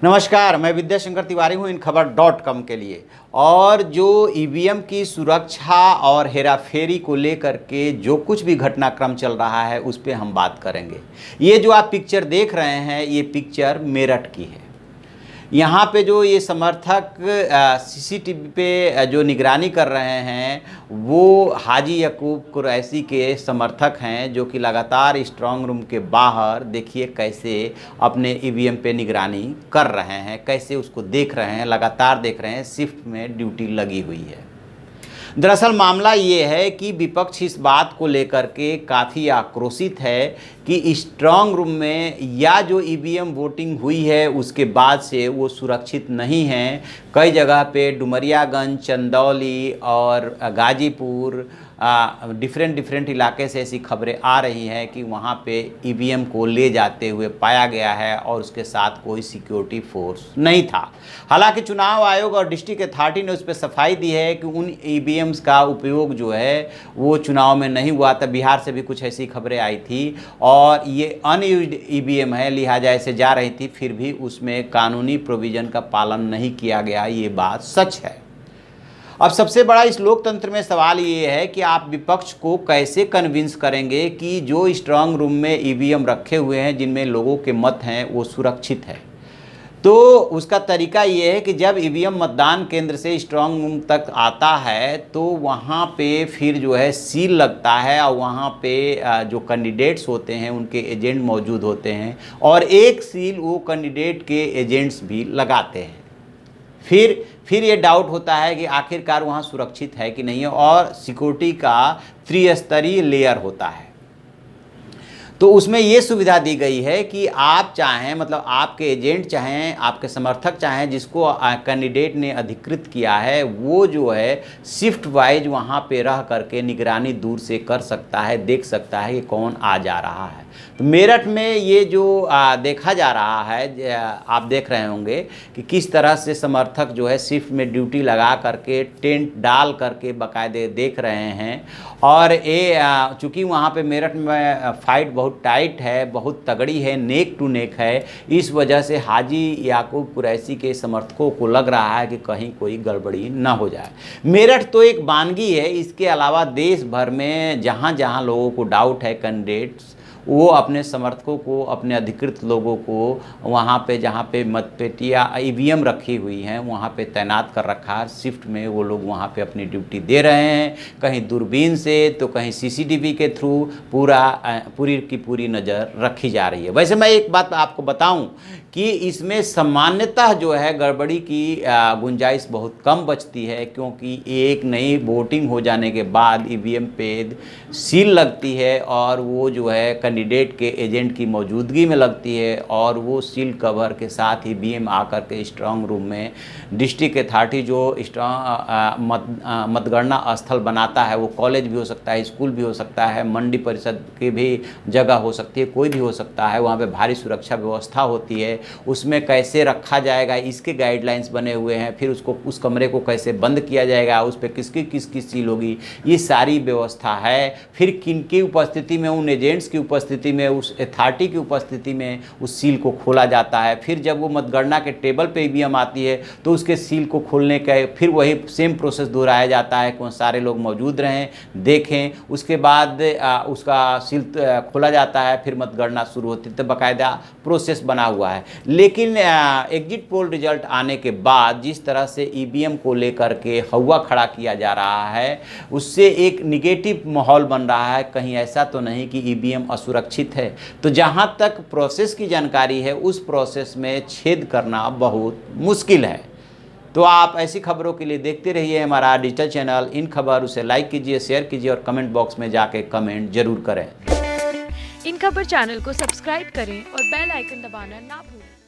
नमस्कार, मैं विद्याशंकर तिवारी हूँ इन खबर.com के लिए। और जो ईवीएम की सुरक्षा और हेराफेरी को लेकर के जो कुछ भी घटनाक्रम चल रहा है उस पर हम बात करेंगे। ये जो आप पिक्चर देख रहे हैं ये पिक्चर मेरठ की है। यहाँ पे जो ये समर्थक सीसीटीवी पे जो निगरानी कर रहे हैं वो हाजी यकूब कुरैशी के समर्थक हैं, जो कि लगातार स्ट्रांग रूम के बाहर देखिए कैसे अपने ईवीएम पे निगरानी कर रहे हैं, कैसे उसको देख रहे हैं, लगातार देख रहे हैं, शिफ्ट में ड्यूटी लगी हुई है। दरअसल मामला ये है कि विपक्ष इस बात को लेकर के काफ़ी आक्रोशित है कि स्ट्रांग रूम में या जो ईवीएम वोटिंग हुई है उसके बाद से वो सुरक्षित नहीं है। कई जगह पे डुमरियागंज, चंदौली और गाजीपुर डिफरेंट इलाके से ऐसी खबरें आ रही हैं कि वहाँ पे ईवीएम को ले जाते हुए पाया गया है और उसके साथ कोई सिक्योरिटी फोर्स नहीं था। हालांकि चुनाव आयोग और डिस्ट्रिक्ट अथॉरिटी ने उस पर सफाई दी है कि उन ईवीएम्स का उपयोग जो है वो चुनाव में नहीं हुआ था। बिहार से भी कुछ ऐसी खबरें आई थी और ये अनयूज्ड ईवीएम है, लिहाजा ऐसे जा रही थी, फिर भी उसमें कानूनी प्रोविज़न का पालन नहीं किया गया, ये बात सच है। अब सबसे बड़ा इस लोकतंत्र में सवाल ये है कि आप विपक्ष को कैसे कन्विंस करेंगे कि जो स्ट्रांग रूम में ईवीएम रखे हुए हैं जिनमें लोगों के मत हैं वो सुरक्षित है। तो उसका तरीका ये है कि जब ईवीएम मतदान केंद्र से स्ट्रांग रूम तक आता है तो वहाँ पे फिर जो है सील लगता है और वहाँ पे जो कैंडिडेट्स होते हैं उनके एजेंट मौजूद होते हैं और एक सील वो कैंडिडेट के एजेंट्स भी लगाते हैं। फिर ये डाउट होता है कि आखिरकार वहाँ सुरक्षित है कि नहीं है, और सिक्योरिटी का त्रिस्तरीय लेयर होता है। तो उसमें ये सुविधा दी गई है कि आप चाहें, मतलब आपके एजेंट चाहें, आपके समर्थक चाहें, जिसको कैंडिडेट ने अधिकृत किया है वो जो है शिफ्ट वाइज वहाँ पे रह करके निगरानी दूर से कर सकता है, देख सकता है कि कौन आ जा रहा है। तो मेरठ में ये जो देखा जा रहा है, आप देख रहे होंगे कि किस तरह से समर्थक जो है शिफ्ट में ड्यूटी लगा करके टेंट डाल करके बाकायदे देख रहे हैं। और ये चूँकि वहाँ पे मेरठ में फाइट बहुत टाइट है, बहुत तगड़ी है, नेक टू नेक है, इस वजह से हाजी याकूब कुरैशी के समर्थकों को लग रहा है कि कहीं कोई गड़बड़ी ना हो जाए। मेरठ तो एक बानगी है, इसके अलावा देश भर में जहाँ जहाँ लोगों को डाउट है कैंडिडेट्स वो अपने समर्थकों को, अपने अधिकृत लोगों को वहाँ पे जहाँ पे मतपेटियाँ ईवीएम रखी हुई हैं वहाँ पे तैनात कर रखा है। शिफ्ट में वो लोग वहाँ पे अपनी ड्यूटी दे रहे हैं, कहीं दूरबीन से तो कहीं सीसीटीवी के थ्रू पूरी की पूरी नज़र रखी जा रही है। वैसे मैं एक बात आपको बताऊं कि इसमें सामान्यतः जो है गड़बड़ी की गुंजाइश बहुत कम बचती है, क्योंकि एक नई वोटिंग हो जाने के बाद ईवीएम पे सील लगती है और वो जो है कैंडिडेट के एजेंट की मौजूदगी में लगती है और वो सील कवर के साथ ईवीएम आकर के स्ट्रांग रूम में डिस्ट्रिक्ट अथॉरिटी जो मतगणना स्थल बनाता है, वो कॉलेज भी हो सकता है, स्कूल भी हो सकता है, मंडी परिषद की भी जगह हो सकती है, कोई भी हो सकता है, वहाँ पे भारी सुरक्षा व्यवस्था होती है। उसमें कैसे रखा जाएगा इसके गाइडलाइंस बने हुए हैं। फिर उसको उस कमरे को कैसे बंद किया जाएगा, उस पर किसकी सील होगी, ये सारी व्यवस्था है। फिर किनकी उपस्थिति में, उन एजेंट्स की उपस्थिति में, उस अथॉरिटी की उपस्थिति में उस सील को खोला जाता है। फिर जब वो मतगणना के टेबल पे ईवीएम आती है तो उसके सील को खोलने का फिर वही सेम प्रोसेस दोहराया जाता है कि सारे लोग मौजूद रहें, देखें, उसके बाद उसका सील खोला जाता है, फिर मतगणना शुरू होती है। तो बाकायदा प्रोसेस बना हुआ है। लेकिन एग्जिट पोल रिजल्ट आने के बाद जिस तरह से ईवीएम को लेकर के हवा खड़ा किया जा रहा है उससे एक निगेटिव माहौल बन रहा है। कहीं ऐसा तो नहीं कि ईवीएम असुरक्षित है। तो जहां तक प्रोसेस की जानकारी है उस प्रोसेस में छेद करना बहुत मुश्किल है। तो आप ऐसी खबरों के लिए देखते रहिए हमारा डिजिटल चैनल इन खबर। उसे लाइक कीजिए, शेयर कीजिए और कमेंट बॉक्स में जाके कमेंट जरूर करें। इन खबर चैनल को सब्सक्राइब करें और बेल आइकन दबाना ना भूलें।